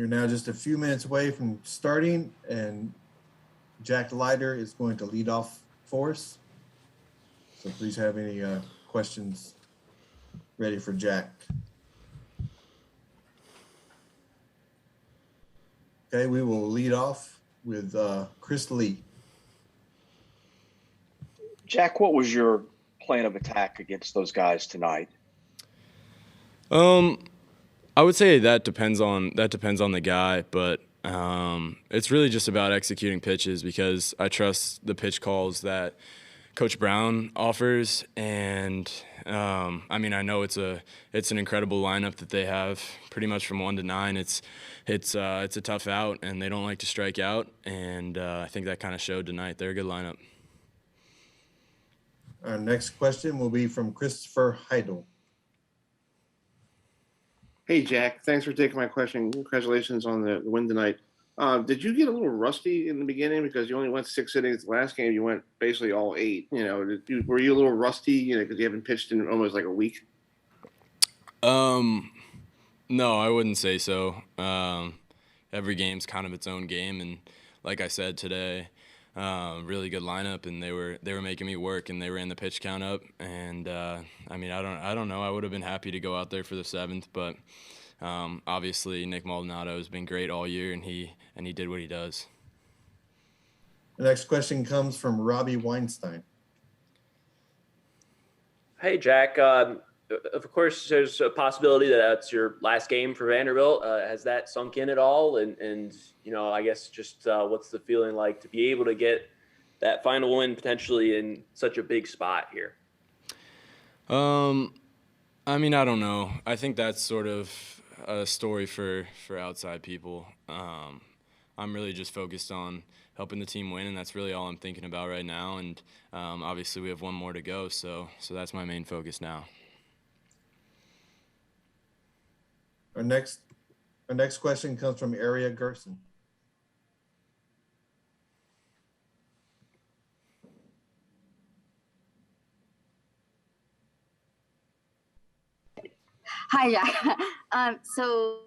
We're now just a few minutes away from starting, and Jack Leiter is going to lead off for us. So please have any questions ready for Jack. Okay, we will lead off with Chris Lee. Jack, what was your plan of attack against those guys tonight? I would say that depends on the guy, but it's really just about executing pitches because I trust the pitch calls that Coach Brown offers, and I know it's an incredible lineup that they have. Pretty much from 1 to 9, it's a tough out, and they don't like to strike out, and I think that kind of showed tonight. They're a good lineup. Our next question will be from Christopher Heidel. Hey, Jack. Thanks for taking my question. Congratulations on the win tonight. Did you get a little rusty in the beginning because you only went 6 innings? The last game you went basically all 8. Were you a little rusty? Because you haven't pitched in almost like a week. No, I wouldn't say so. Every game's kind of its own game, and like I said today, really good lineup, and they were making me work, and they ran the pitch count up, and I don't know. I would have been happy to go out there for the 7th, but obviously Nick Maldonado has been great all year, and he did what he does. The next question comes from Robbie Weinstein. Hey, Jack. Of course, there's a possibility that that's your last game for Vanderbilt. Has that sunk in at all? And I guess just what's the feeling like to be able to get that final win potentially in such a big spot here? I don't know. I think that's sort of a story for outside people. I'm really just focused on helping the team win, and that's really all I'm thinking about right now. And obviously we have one more to go, so that's my main focus now. Our next question comes from Aria Gerson. Hi, Jack. So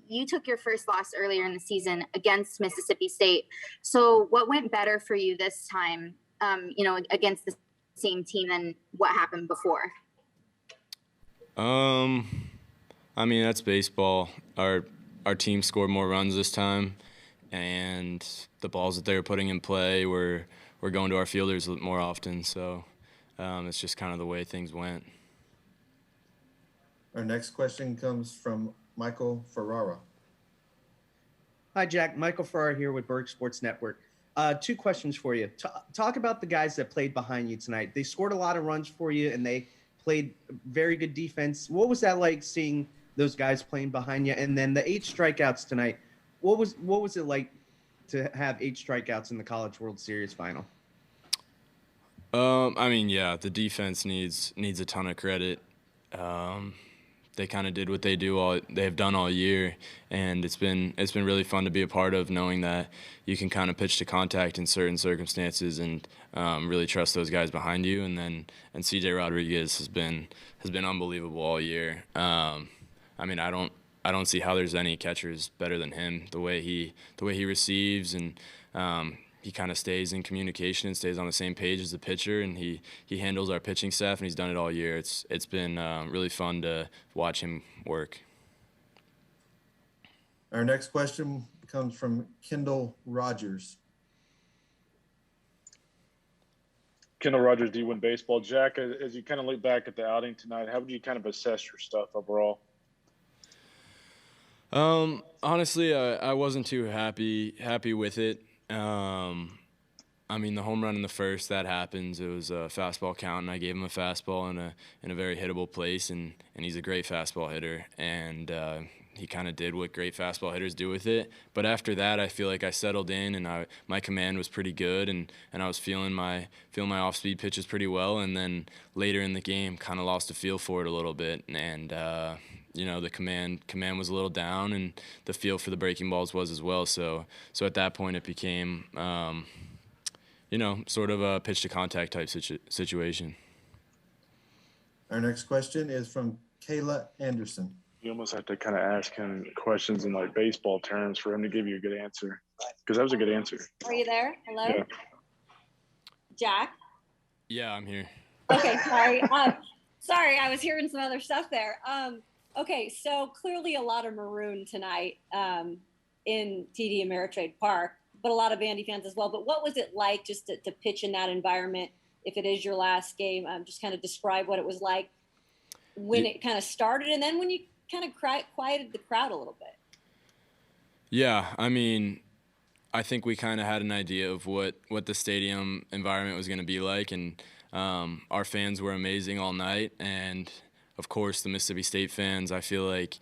you took your first loss earlier in the season against Mississippi State. So what went better for you this time, against the same team than what happened before? That's baseball. Our team scored more runs this time, and the balls that they were putting in play were going to our fielders more often. So it's just kind of the way things went. Our next question comes from Michael Ferrara. Hi, Jack. Michael Ferrara here with Berg Sports Network. 2 questions for you. Talk about the guys that played behind you tonight. They scored a lot of runs for you, and they played very good defense. What was that like seeing those guys playing behind you? And then the 8 strikeouts tonight, what was it like to have 8 strikeouts in the College World Series final? The defense needs a ton of credit. They kind of did what they've done all year, and it's been really fun to be a part of, knowing that you can kind of pitch to contact in certain circumstances and really trust those guys behind you. And CJ Rodriguez has been unbelievable all year. I don't see how there's any catchers better than him. The way he receives, and he kind of stays in communication and stays on the same page as the pitcher, and he handles our pitching staff, and he's done it all year. It's been really fun to watch him work. Our next question comes from Kendall Rogers. Kendall Rogers, D1 Baseball. Jack, as you kind of look back at the outing tonight, how would you kind of assess your stuff overall? Honestly, I wasn't too happy with it. The home run in the first, that happens. It was a fastball count, and I gave him a fastball in a very hittable place, and he's a great fastball hitter, and he kind of did what great fastball hitters do with it. But after that, I feel like I settled in, and my command was pretty good, and I was feeling my off-speed pitches pretty well. And then later in the game, kind of lost a feel for it a little bit, and the command was a little down, and the feel for the breaking balls was as well. So at that point, it became sort of a pitch to contact type situation. Our next question is from Kayla Anderson. You almost have to kind of ask him questions in like baseball terms for him to give you a good answer. Because that was a good answer. Are you there? Hello? Yeah. Jack? Yeah, I'm here. Okay, sorry. Sorry, I was hearing some other stuff there. Okay, so clearly a lot of maroon tonight in TD Ameritrade Park, but a lot of Vandy fans as well. But what was it like just to pitch in that environment, if it is your last game? Just kind of describe what it was like when it kind of started, and then when you kind of quieted the crowd a little bit. Yeah, I mean, I think we kind of had an idea of what the stadium environment was going to be like, and our fans were amazing all night. And of course, the Mississippi State fans, I feel like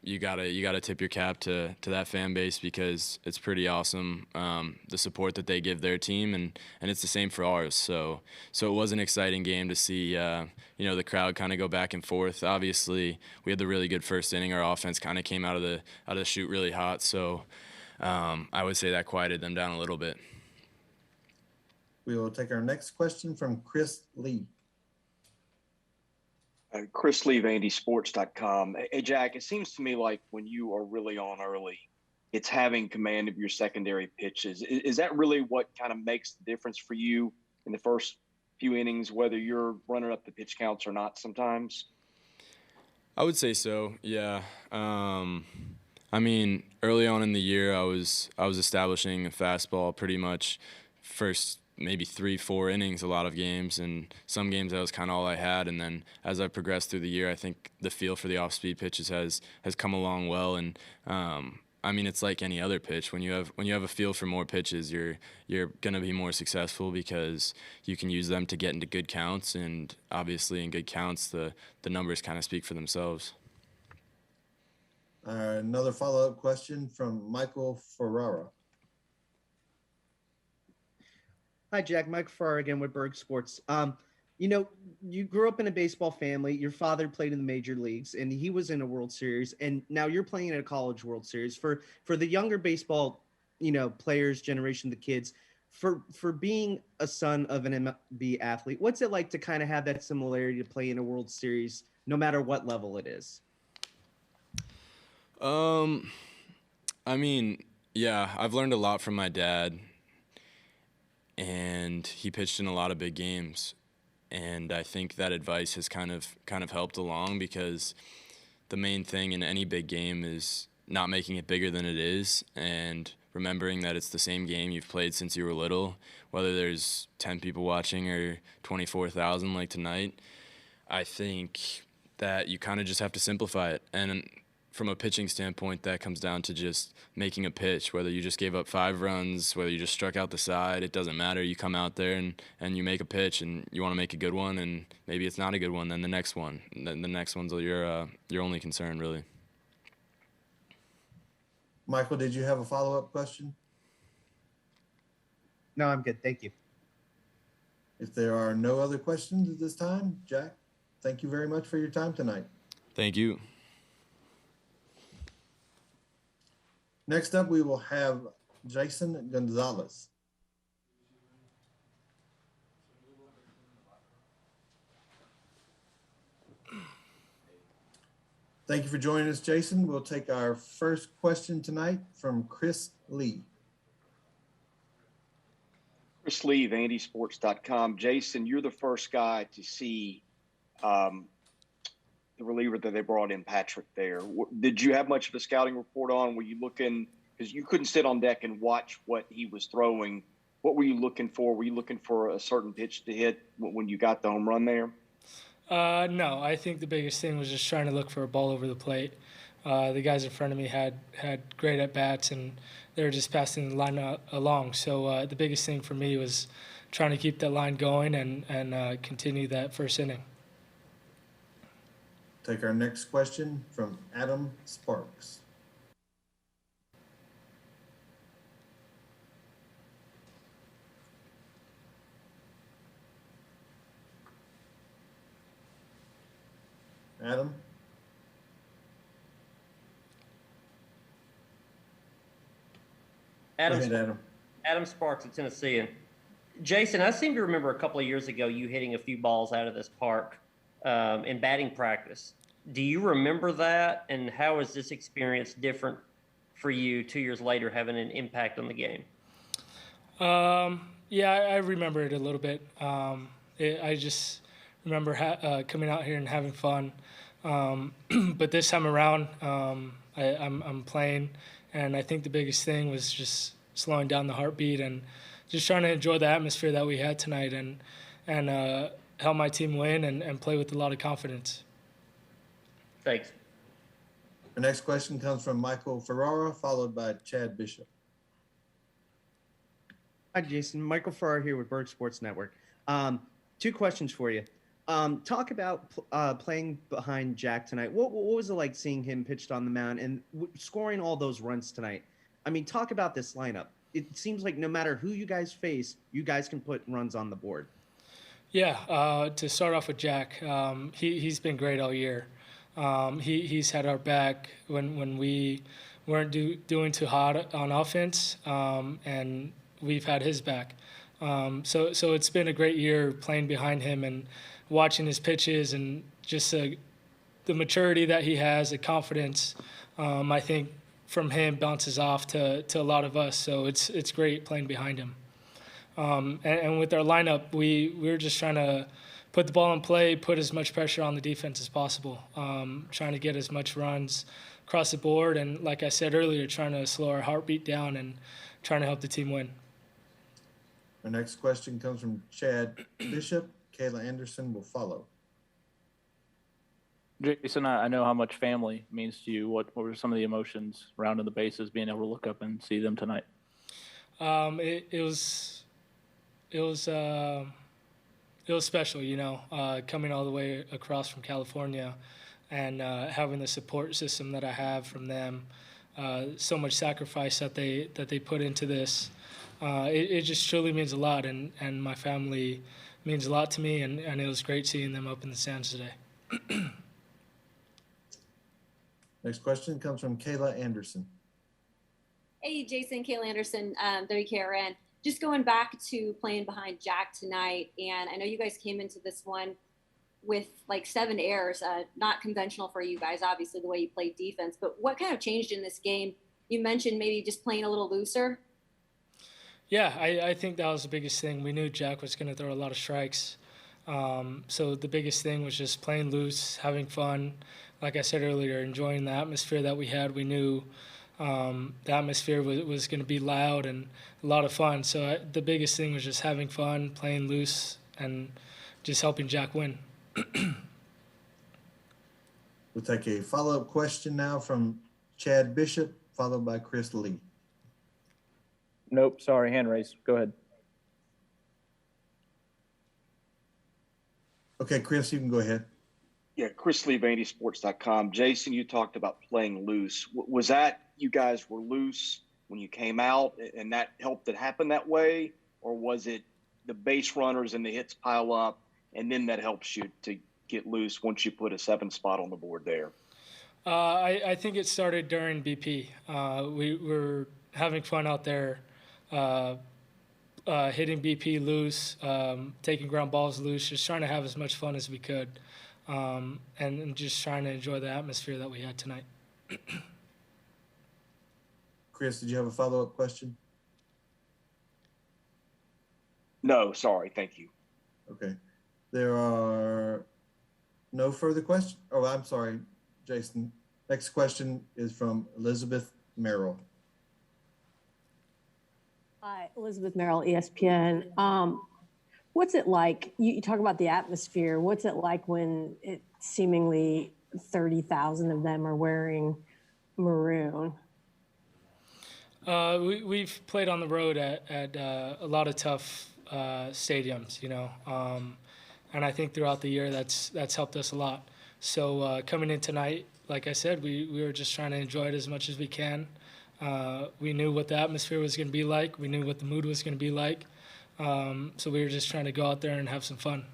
you gotta tip your cap to that fan base, because it's pretty awesome, the support that they give their team, and it's the same for ours. So it was an exciting game to see the crowd kind of go back and forth. Obviously, we had the really good first inning. Our offense kind of came out of the chute really hot. So I would say that quieted them down a little bit. We will take our next question from Chris Lee. Chris Lee, VandySports.com. Hey, Jack, it seems to me like when you are really on early, it's having command of your secondary pitches. Is that really what kind of makes the difference for you in the first few innings, whether you're running up the pitch counts or not sometimes? I would say so, yeah. I mean, early on in the year, I was establishing a fastball pretty much first maybe 3-4 innings, a lot of games, and some games that was kind of all I had. And then as I progressed through the year, I think the feel for the off-speed pitches has come along well. And I mean, it's like any other pitch. When you have a feel for more pitches, you're gonna be more successful, because you can use them to get into good counts. And obviously, in good counts, the numbers kind of speak for themselves. Another follow-up question from Michael Ferrara. Hi, Jack. Mike Farrar again with Berg Sports. You grew up in a baseball family. Your father played in the major leagues, and he was in a World Series. And now you're playing in a college World Series. For the younger baseball, players, generation, the kids, for being a son of an MLB athlete, what's it like to kind of have that similarity to play in a World Series, no matter what level it is? I mean, yeah, I've learned a lot from my dad, and he pitched in a lot of big games. And I think that advice has kind of helped along, because the main thing in any big game is not making it bigger than it is, and remembering that it's the same game you've played since you were little, whether there's 10 people watching or 24,000 like tonight. I think that you kind of just have to simplify it. And from a pitching standpoint, that comes down to just making a pitch. Whether you just gave up 5 runs, whether you just struck out the side, it doesn't matter. You come out there and you make a pitch, and you want to make a good one, and maybe it's not a good one, then the next one. Then the next one's your only concern, really. Michael, did you have a follow-up question? No, I'm good. Thank you. If there are no other questions at this time, Jack, thank you very much for your time tonight. Thank you. Next up, we will have Jason Gonzalez. Thank you for joining us, Jason. We'll take our first question tonight from Chris Lee. Chris Lee, VandySports.com. Jason, you're the first guy to see the reliever that they brought in, Patrick, there. Did you have much of a scouting report on? Were you looking, because you couldn't sit on deck and watch what he was throwing, what were you looking for? Were you looking for a certain pitch to hit when you got the home run there? No, I think the biggest thing was just trying to look for a ball over the plate. The guys in front of me had great at-bats, and they were just passing the line along. So the biggest thing for me was trying to keep that line going and continue that first inning. Take our next question from Adam Sparks. Adam? Go ahead, Adam. Adam Sparks, a Tennessean. Jason, I seem to remember a couple of years ago you hitting a few balls out of this park in batting practice. Do you remember that? And how is this experience different for you 2 years later, having an impact on the game? Yeah, I remember it a little bit. I just remember coming out here and having fun. But this time around, I'm playing, and I think the biggest thing was just slowing down the heartbeat and just trying to enjoy the atmosphere that we had tonight and help my team win and play with a lot of confidence. Thanks. Our next question comes from Michael Ferrara, followed by Chad Bishop. Hi, Jason. Michael Farrar here with Berg Sports Network. Two questions for you. Talk about playing behind Jack tonight. What was it like seeing him pitched on the mound and scoring all those runs tonight? I mean, talk about this lineup. It seems like no matter who you guys face, you guys can put runs on the board. Yeah, to start off with Jack, he's been great all year. He's had our back when we weren't doing too hot on offense, and we've had his back. So it's been a great year playing behind him and watching his pitches and just the maturity that he has, the confidence. I think from him bounces off to a lot of us. So it's great playing behind him. And with our lineup, we're just trying to put the ball in play, put as much pressure on the defense as possible, trying to get as much runs across the board. And like I said earlier, trying to slow our heartbeat down and trying to help the team win. Our next question comes from Chad Bishop. Kayla Anderson will follow. Jason, I know how much family means to you. What were some of the emotions rounding the bases, being able to look up and see them tonight? It was special, you know, coming all the way across from California and having the support system that I have from them. So much sacrifice that they put into this. It just truly means a lot, and my family means a lot to me, and it was great seeing them up in the stands today. Next question comes from Kayla Anderson. Hey, Jason, Kayla Anderson, WKRN. Just going back to playing behind Jack tonight, and I know you guys came into this one with like 7 errors, not conventional for you guys, obviously, the way you played defense, but what kind of changed in this game? You mentioned maybe just playing a little looser. Yeah, I think that was the biggest thing. We knew Jack was going to throw a lot of strikes. So the biggest thing was just playing loose, having fun. Like I said earlier, enjoying the atmosphere that we had. We knew the atmosphere was going to be loud and a lot of fun. So the biggest thing was just having fun, playing loose, and just helping Jack win. We'll take a follow-up question now from Chad Bishop, followed by Chris Lee. Nope, sorry, hand raised. Go ahead. Okay, Chris, you can go ahead. Yeah, Chris Lee, VandySports.com. Jason, you talked about playing loose. Was that you guys were loose when you came out and that helped it happen that way? Or was it the base runners and the hits pile up and then that helps you to get loose once you put a 7 spot on the board there? I think it started during BP. We were having fun out there, hitting BP loose, taking ground balls loose, just trying to have as much fun as we could, and just trying to enjoy the atmosphere that we had tonight. Chris, did you have a follow-up question? No, sorry. Thank you. Okay. There are no further questions. Oh, I'm sorry, Jason. Next question is from Elizabeth Merrill. Hi, Elizabeth Merrill, ESPN. What's it like? You talk about the atmosphere. What's it like when it seemingly 30,000 of them are wearing maroon? We've played on the road at a lot of tough stadiums, you know, and I think throughout the year that's helped us a lot. So coming in tonight, like I said, we were just trying to enjoy it as much as we can. We knew what the atmosphere was going to be like. We knew what the mood was going to be like. So we were just trying to go out there and have some fun.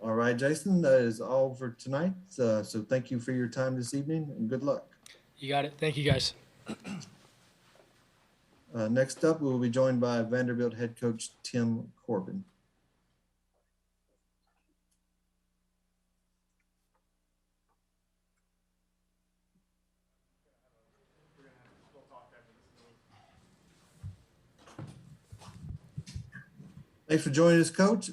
All right, Jason, that is all for tonight. So thank you for your time this evening and good luck. You got it. Thank you, guys. Next up, we will be joined by Vanderbilt head coach Tim Corbin. Thanks for joining us, Coach.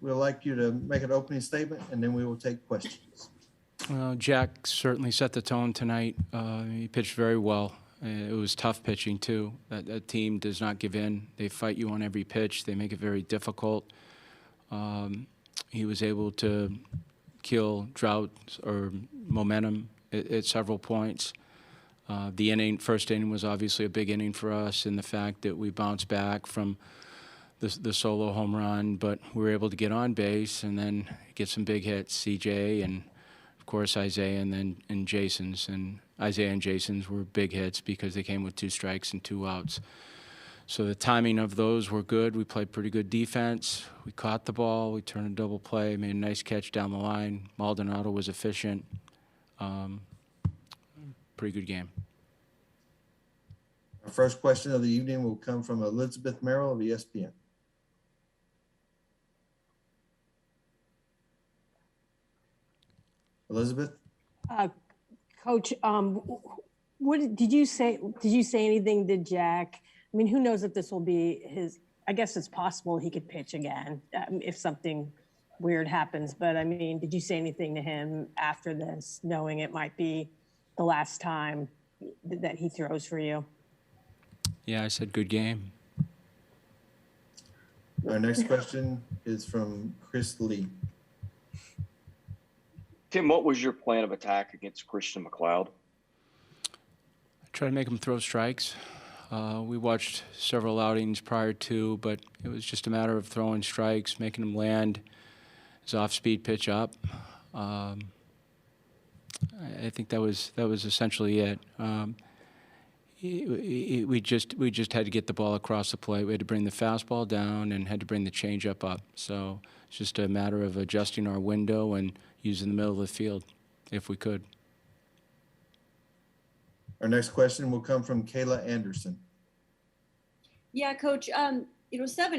We'd like you to make an opening statement, and then we will take questions. Jack certainly set the tone tonight. He pitched very well. It was tough pitching, too. That team does not give in. They fight you on every pitch. They make it very difficult. He was able to kill drought or momentum at several points. The first inning was obviously a big inning for us in the fact that we bounced back from the solo home run, but we were able to get on base and then get some big hits, CJ and, of course, Isaiah and Jason's. And Isaiah and Jason's were big hits because they came with 2 strikes and 2 outs. So the timing of those were good. We played pretty good defense. We caught the ball. We turned a double play, made a nice catch down the line. Maldonado was efficient. Pretty good game. Our first question of the evening will come from Elizabeth Merrill of ESPN. Elizabeth? Coach, what did you say? Did you say anything to Jack? I mean, who knows if this will be his? I guess it's possible he could pitch again if something weird happens. But I mean, did you say anything to him after this, knowing it might be the last time that he throws for you? Yeah, I said good game. Our next question is from Chris Lee. Tim, what was your plan of attack against Christian McLeod? I tried to make him throw strikes. We watched several outings prior to, but it was just a matter of throwing strikes, making him land his off-speed pitch up. I think that was essentially it. We just had to get the ball across the plate. We had to bring the fastball down and had to bring the changeup up. So it's just a matter of adjusting our window and using the middle of the field if we could. Our next question will come from Kayla Anderson. Yeah, Coach, 7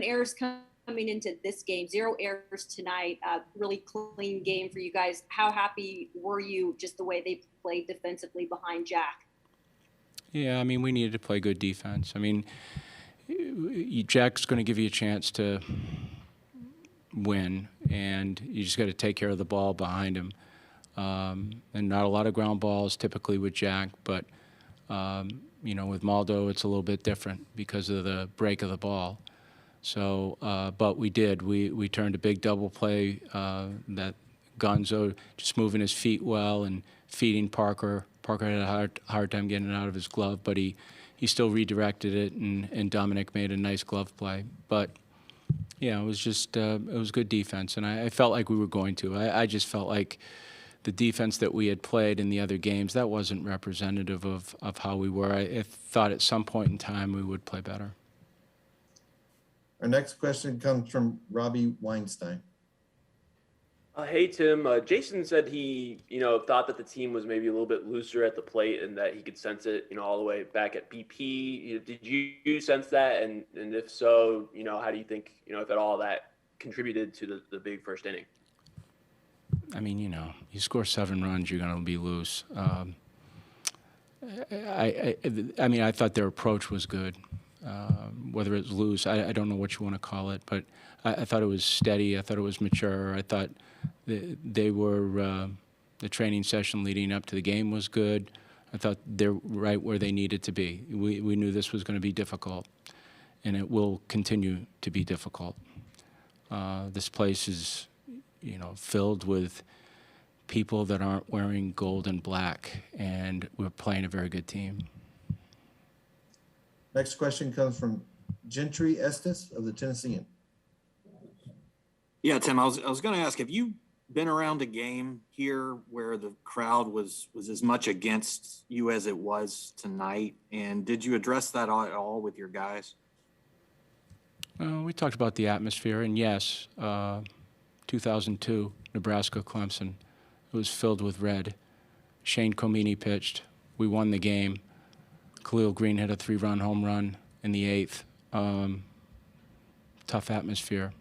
errors coming into this game, 0 errors tonight, really clean game for you guys. How happy were you just the way they played defensively behind Jack? Yeah, I mean, we needed to play good defense. I mean, Jack's going to give you a chance to win, and you just got to take care of the ball behind him. And not a lot of ground balls typically with Jack, but, with Maldo, it's a little bit different because of the break of the ball. So, but we did. We turned a big double play that Gonzo just moving his feet well and feeding Parker. Parker had a hard time getting it out of his glove, but he still redirected it, and Dominic made a nice glove play. But, yeah, it was just it was good defense, and I felt like we were going to. I just felt like the defense that we had played in the other games, that wasn't representative of how we were. I thought at some point in time we would play better. Our next question comes from Robbie Weinstein. Hey, Tim. Jason said he, thought that the team was maybe a little bit looser at the plate and that he could sense it, all the way back at BP. Did you sense that? And if so, how do you think, if at all that contributed to the big first inning? I mean, you score 7 runs, you're going to be loose. I thought their approach was good. Whether it's loose, I don't know what you want to call it, but I thought it was steady. I thought it was mature. I thought they were the training session leading up to the game was good. I thought they're right where they needed to be. We knew this was going to be difficult, and it will continue to be difficult. This place is, filled with people that aren't wearing gold and black, and we're playing a very good team. Next question comes from Gentry Estes of the Tennessean. Yeah, Tim, I was going to ask, have you been around a game here where the crowd was as much against you as it was tonight? And did you address that at all with your guys? We talked about the atmosphere, and yes, 2002, Nebraska-Clemson. It was filled with red. Shane Comini pitched. We won the game. Khalil Green hit a 3-run home run in the 8th. Tough atmosphere.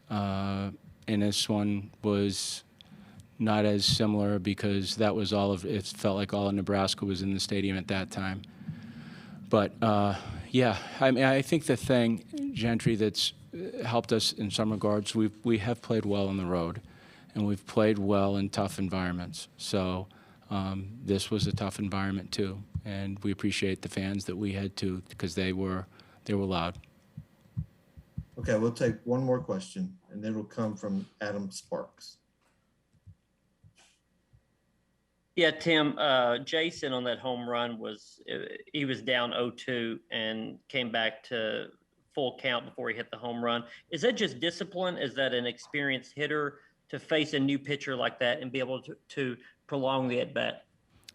And this one was not as similar because that was it felt like all of Nebraska was in the stadium at that time. But, yeah, I mean, I think the thing, Gentry, that's helped us in some regards. We have played well on the road, and we've played well in tough environments. So this was a tough environment too, and we appreciate the fans that we had too, because they were loud. Okay, we'll take one more question, and then it'll come from Adam Sparks. Yeah, Tim, Jason on that home run he was down 0-2 and came back to full count before he hit the home run. Is that just discipline? Is that an experienced hitter to face a new pitcher like that and be able to prolong the at-bat?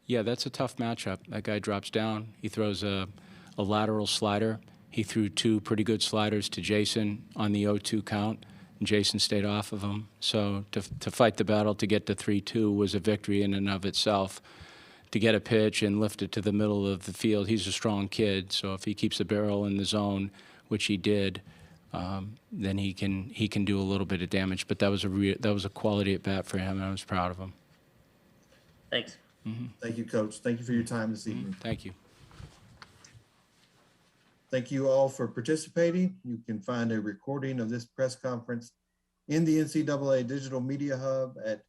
Yeah, that's a tough matchup. That guy drops down. He throws a lateral slider. He threw 2 pretty good sliders to Jason on the 0-2 count, and Jason stayed off of him. So to fight the battle to get to 3-2 was a victory in and of itself. To get a pitch and lift it to the middle of the field, he's a strong kid. So if he keeps the barrel in the zone, which he did, then he can do a little bit of damage. But that was a quality at bat for him, and I was proud of him. Thanks. Mm-hmm. Thank you, Coach. Thank you for your time this evening. Thank you. Thank you all for participating. You can find a recording of this press conference in the NCAA Digital Media Hub at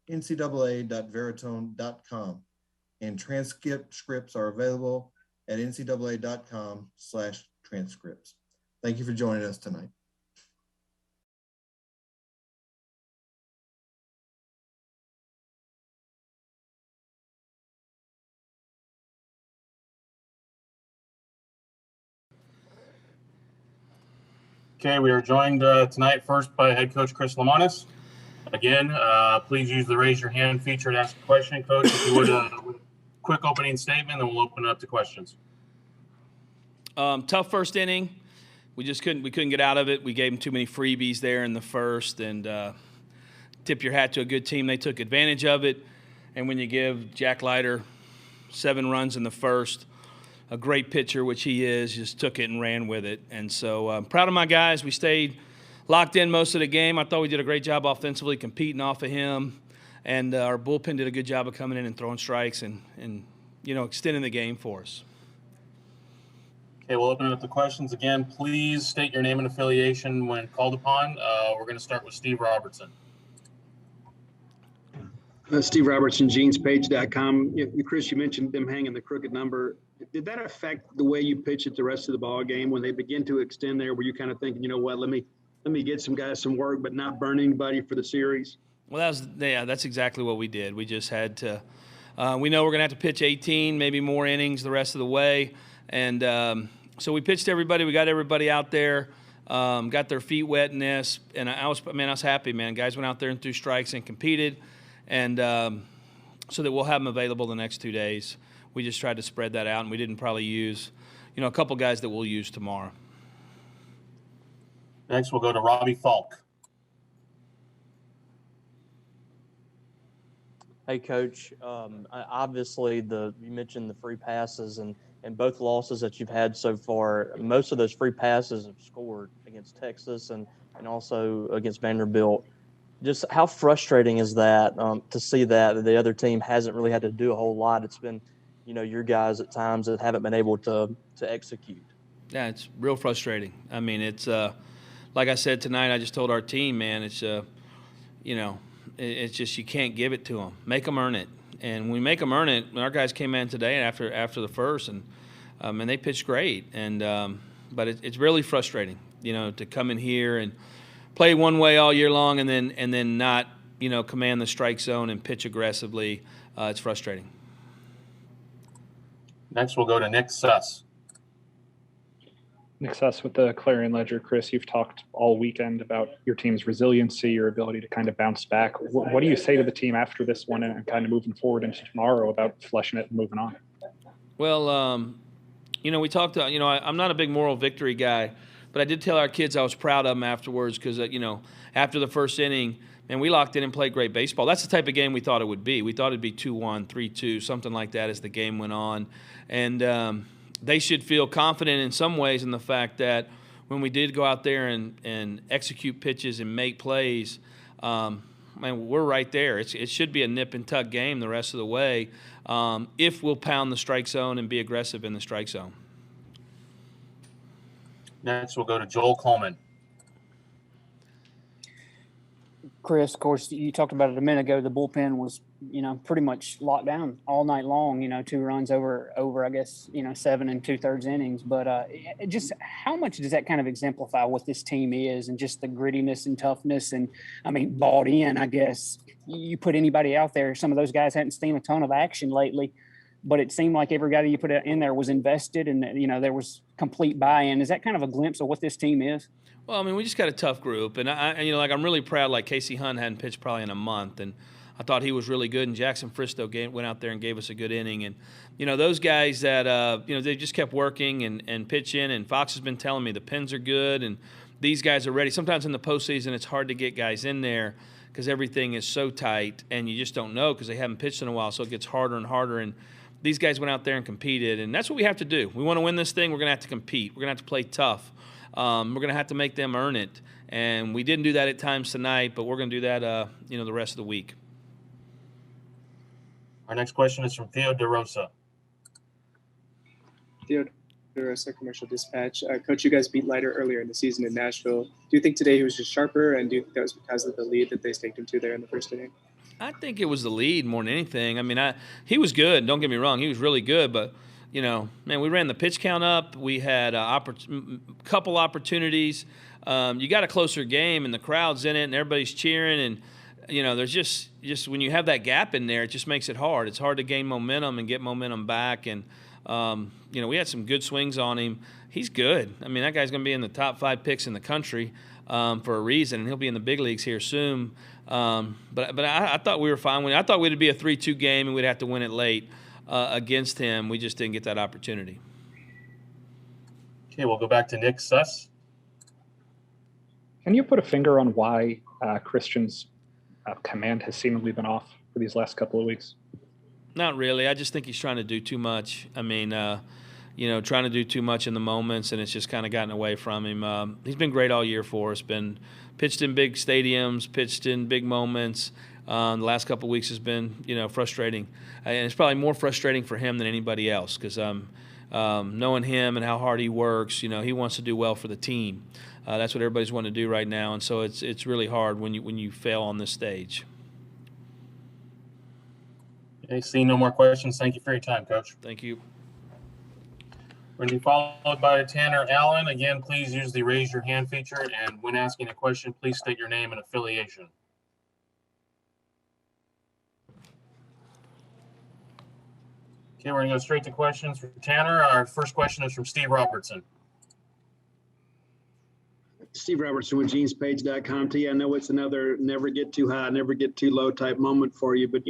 ncaa.veritone.com, and transcripts are available at ncaa.com/transcripts. Thank you for joining us tonight. Okay, we are joined tonight first by head coach Chris Lemonis. Again, please use the raise your hand feature to ask a question. Coach, if you would, with a quick opening statement, then we'll open it up to questions. Tough first inning. We couldn't get out of it. We gave them too many freebies there in the first, and tip your hat to a good team. They took advantage of it, and when you give Jack Leiter 7 runs in the first, a great pitcher, which he is, just took it and ran with it. And so I'm proud of my guys. We stayed locked in most of the game. I thought we did a great job offensively competing off of him, and our bullpen did a good job of coming in and throwing strikes and extending the game for us. Okay, we'll open it up to questions. Again, please state your name and affiliation when called upon. We're going to start with Steve Robertson. Steve Robertson, genespage.com. Chris, you mentioned them hanging the crooked number. Did that affect the way you pitch it the rest of the ball game when they begin to extend there? Were you kind of thinking, you know what, let me get some guys some work, but not burn anybody for the series? Well, that's exactly what we did. We just had to. We know we're going to have to pitch 18, maybe more innings the rest of the way, and so we pitched everybody. We got everybody out there, got their feet wet in this, and I was happy, man. Guys went out there and threw strikes and competed, and so that we'll have them available the next 2 days. We just tried to spread that out, and we didn't probably use, a couple guys that we'll use tomorrow. Next, we'll go to Robbie Falk. Hey, Coach. Obviously, you mentioned the free passes and both losses that you've had so far. Most of those free passes have scored against Texas and also against Vanderbilt. Just how frustrating is that to see that the other team hasn't really had to do a whole lot? It's been, your guys at times that haven't been able to execute. Yeah, it's real frustrating. I mean, it's like I said tonight. I just told our team, man, it's it's just you can't give it to them. Make them earn it. And when we make them earn it, our guys came in today after the first, and they pitched great. And but it's really frustrating, to come in here and play one way all year long, and then not, command the strike zone and pitch aggressively. It's frustrating. Next, we'll go to Nick Suss. Nick Suss with the Clarion Ledger. Chris, you've talked all weekend about your team's resiliency, your ability to kind of bounce back. What do you say to the team after this one and kind of moving forward into tomorrow about flushing it and moving on? Well, we talked, I'm not a big moral victory guy, but I did tell our kids I was proud of them afterwards because, after the first inning, man, we locked in and played great baseball. That's the type of game we thought it would be. We thought it'd be 2-1, 3-2, something like that as the game went on. And they should feel confident in some ways in the fact that when we did go out there and execute pitches and make plays, man, we're right there. It should be a nip and tuck game the rest of the way if we'll pound the strike zone and be aggressive in the strike zone. Next, we'll go to Joel Coleman. Chris, of course, you talked about it a minute ago. The bullpen was, pretty much locked down all night long. 2 runs over, I guess, 7 2/3 innings. But just how much does that kind of exemplify what this team is, and just the grittiness and toughness, and bought in? I guess you put anybody out there. Some of those guys hadn't seen a ton of action lately, but it seemed like every guy that you put in there was invested, and there was complete buy-in. Is that kind of a glimpse of what this team is? Well, we just got a tough group, and I'm really proud. Like Casey Hunt hadn't pitched probably in a month, and I thought he was really good. And Jackson Fristow went out there and gave us a good inning. And those guys that they just kept working and pitching. And Fox has been telling me the pins are good, and these guys are ready. Sometimes in the postseason, it's hard to get guys in there because everything is so tight, and you just don't know because they haven't pitched in a while, so it gets harder and harder. And these guys went out there and competed, and that's what we have to do. We want to win this thing. We're going to have to compete. We're going to have to play tough. We're going to have to make them earn it. And we didn't do that at times tonight, but we're going to do that, the rest of the week. Our next question is from Theo DeRosa. Theo DeRosa, Commercial Dispatch. Coach, you guys beat Leiter earlier in the season in Nashville. Do you think today he was just sharper, and do you think that was because of the lead that they staked him to there in the first inning? I think it was the lead more than anything. He was good. Don't get me wrong. He was really good, but we ran the pitch count up. We had a couple opportunities. You got a closer game, and the crowd's in it, and everybody's cheering. And, there's just when you have that gap in there, it just makes it hard. It's hard to gain momentum and get momentum back. And, we had some good swings on him. He's good. That guy's going to be in the top 5 picks in the country for a reason, and he'll be in the big leagues here soon. But I thought we were fine. I thought we'd be a 3-2 game, and we'd have to win it late. Against him, we just didn't get that opportunity. Okay, we'll go back to Nick Suss. Can you put a finger on why Christian's command has seemingly been off for these last couple of weeks? Not really. I just think he's trying to do too much. Trying to do too much in the moments, and it's just kind of gotten away from him. He's been great all year for us. Been pitched in big stadiums, pitched in big moments. The last couple of weeks has been, frustrating. And it's probably more frustrating for him than anybody else because knowing him and how hard he works, he wants to do well for the team. That's what everybody's wanting to do right now, and so it's really hard when you fail on this stage. Okay, seeing no more questions, thank you for your time, Coach. Thank you. We're going to be followed by Tanner Allen. Again, please use the raise your hand feature, and when asking a question, please state your name and affiliation. Okay, we're going to go straight to questions for Tanner. Our first question is from Steve Robertson. Steve Robertson with genespage.com. I know it's another never get too high, never get too low type moment for you, but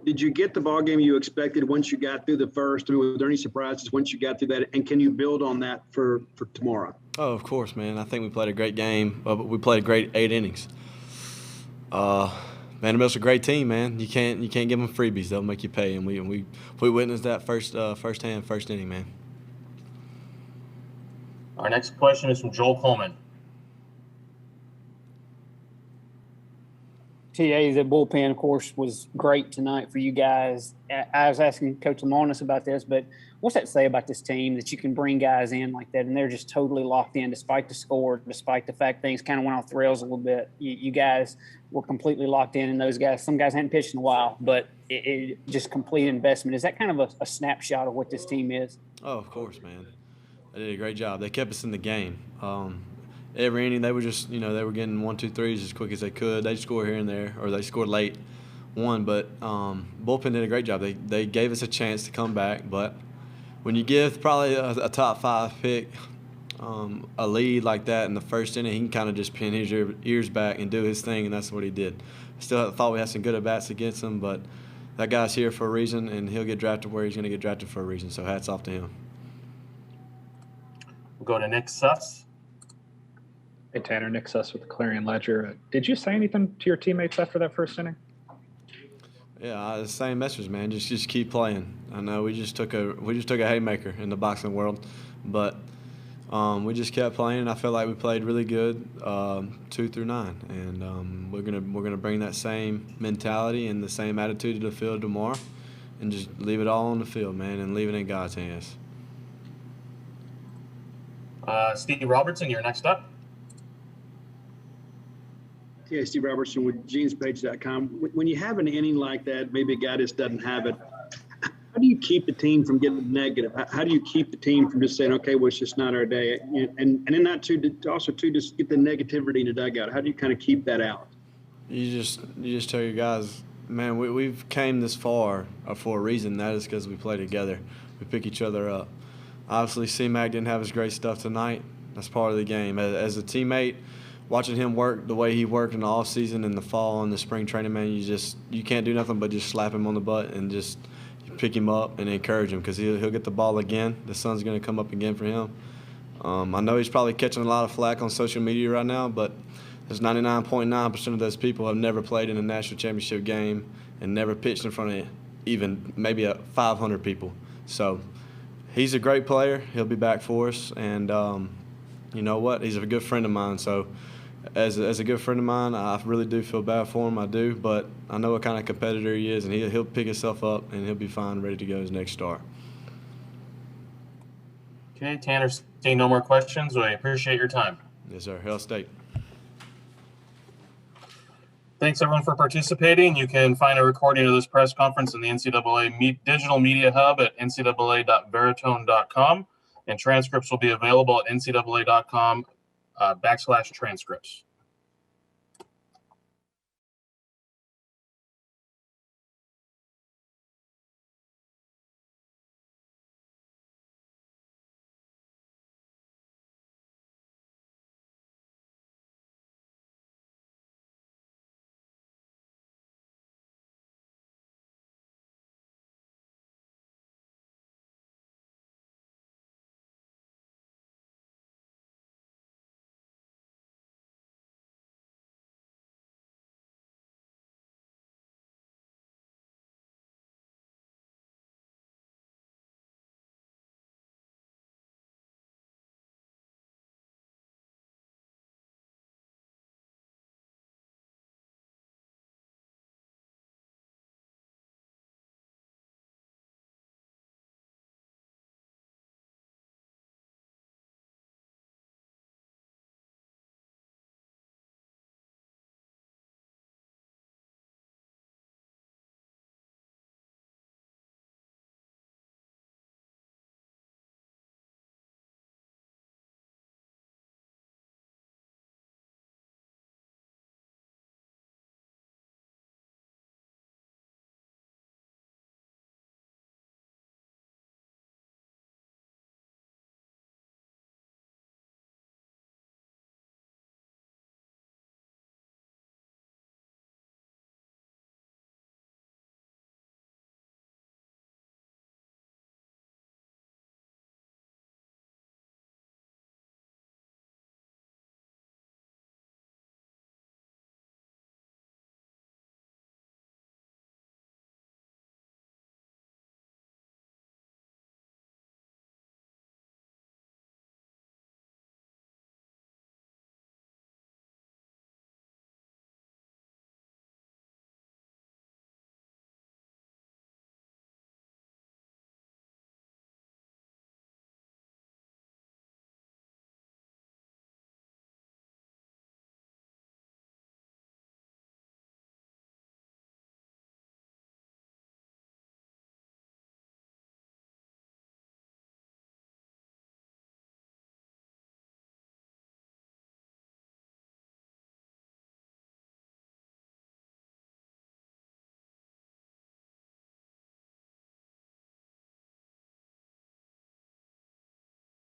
did you get the ball game you expected once you got through the first? Were there any surprises once you got through that? And can you build on that for tomorrow? Oh, of course, man. I think we played a great game. We played a great 8 innings. Vanderbilt's a great team, man. You can't give them freebies. They'll make you pay. And we witnessed that first inning, man. Our next question is from Joel Coleman. TA, the bullpen, of course, was great tonight for you guys. I was asking Coach Lemonis about this, but what's that say about this team that you can bring guys in like that and they're just totally locked in despite the score, despite the fact things kind of went off the rails a little bit? You guys were completely locked in, and those guys, some guys hadn't pitched in a while, but it just complete investment. Is that kind of a snapshot of what this team is? Oh, of course, man. They did a great job. They kept us in the game. Every inning, they were just, they were getting 1, 2, 3s as quick as they could. They'd score here and there, or they scored late, but bullpen did a great job. They gave us a chance to come back, but when you give probably a top 5 pick a lead like that in the first inning, he can kind of just pin his ears back and do his thing, and that's what he did. Still thought we had some good at-bats against him, but that guy's here for a reason, and he'll get drafted where he's going to get drafted for a reason, so hats off to him. We'll go to Nick Suss. Hey, Tanner, Nick Suss with the Clarion Ledger. Did you say anything to your teammates after that first inning? Yeah, the same message, man. Just keep playing. I know we just took a haymaker in the boxing world, but we just kept playing. I feel like we played really good 2 through 9, and we're gonna bring that same mentality and the same attitude to the field tomorrow, and just leave it all on the field, man, and leave it in God's hands. Steve Robertson, you're next up. Yeah, Steve Robertson with genespage.com. When you have an inning like that, maybe a guy just doesn't have it. How do you keep the team from getting negative? How do you keep the team from just saying, okay, well, it's just not our day? And then not to just get the negativity in the dugout. How do you kind of keep that out? You just tell your guys, man, we've came this far for a reason. That is because we play together. We pick each other up. Obviously, C-Mac didn't have his great stuff tonight. That's part of the game. As a teammate, watching him work the way he worked in the off season, in the fall, and the spring training, man, you can't do nothing but just slap him on the butt and just pick him up and encourage him, because he'll get the ball again. The sun's going to come up again for him. I know he's probably catching a lot of flack on social media right now, but there's 99.9% of those people have never played in a national championship game and never pitched in front of even maybe 500 people. So he's a great player. He'll be back for us, and you know what? He's a good friend of mine. So as a good friend of mine, I really do feel bad for him. I do, but I know what kind of competitor he is, and he'll pick himself up, and he'll be fine, ready to go his next start. Okay, Tanner, seeing no more questions, I appreciate your time. Yes, sir. Hail State. Thanks, everyone, for participating. You can find a recording of this press conference in the NCAA Digital Media Hub at ncaa.veritone.com, and transcripts will be available at ncaa.com/transcripts.